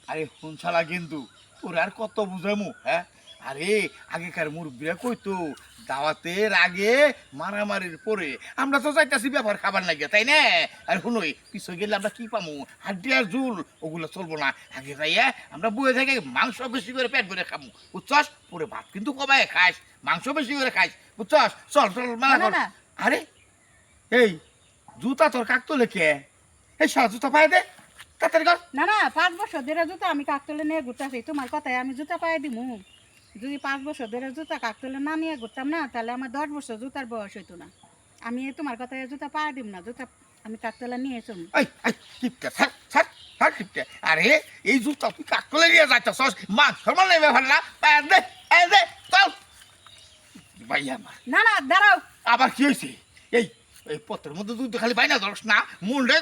আরে শুনছালা কিন্তু তোর আর কত বুঝামু হ্যাঁ। আরে আগেকার মুরব্বীরা কইতো দাওয়াতের আগে মারামারির পরে আমরা তো যাইতাছি ব্যাপার খাবার লাগিয়া তাই না। আর শুনোই পিছনে গেলে আমরা কি পামু? হাড্ডি আর ঝুল ওগুলো চলবো না। আগে যাইয়া আমরা বয়ে থেকে মাংস বেশি করে পেট ভরে খামু বুঝছস। পরে ভাত কিন্তু কমায় খাইস, মাংস বেশি করে খাইস বুঝছস। চল চল মেলা কর। আরে এই জুতা তোর কাক তো লেখে এই সব জুতা পায়ে দে তাড়াতাড়ি কর। না না 5 বছর ধরে জুতা আমি কাকতলে নিয়ে ঘুরতেছি, তোমার কথায় আমি জুতা পায়ে দিমু। যদি 5 বছর ধরে জুতা কাকতলে না নিয়ে ঘুরতাম না, তাহলে আমার 10 বছর জুতার বয়স হইতো না। আমি তোমার কথায় জুতা পায়ে দিব না, জুতা আমি কাকতলে নিয়ে চলুন। এই এই টিপটা ছাড় ছাড় ছাড় টিপটা। আরে এই জুতা তুই কাকলে নিয়ে যাইতেছস মান সম্মান নেই ব্যাপার না। পায়ে দে এই দে চল ভাই আমার। না না দাঁড়াও। আবার কি হয়েছে? এই এই পত্রের মধ্যে তুই তো খালি বাইনা ধরস না, মুন্ডে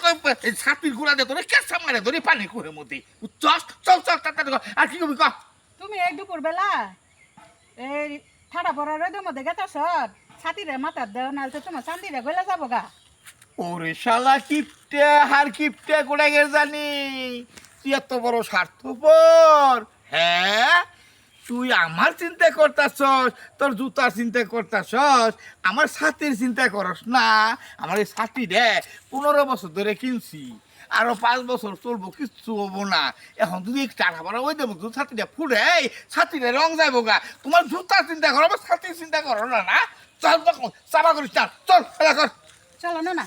এই ছাতির গুড়া দে তোরে কেসা মারে ধরে পানি কুড়ের মধ্যে চল চল চল তাড়াতাড়ি কর। আর কি করবি ক? তুমি এই দুপুর বেলা এই ঠাডা পড়া রোদের মধ্যে গেতাছ, ছাতিরে মাথার দেও, নাহলে তো তোমার চান্দিরে গলে যাবো গা। ওরে শালা কিপটে হার কিপটে কোড়ে গে জানি তুই এত বড় স্বার্থপর হ্যাঁ। তুই আমার চিন্তা করতাছস, তোর জুতার চিন্তা করতাছস, আমার ছাতির চিন্তা করস না। আমার এই ছাতি রে 15 বছর ধরে কিনছি, আরো 5 বছর চলবো, কিচ্ছু হবো না। এখন যদি টাকা ভাড়া ওই দেবো ছাতিটা ফুড়ে ছাতিটা রং যাইবো গা। তোমার জুতার চিন্তা করো, আমার ছাতির চিন্তা করো না। না চল তখন চাপা করিস চল চল খেলা কর। চলো না না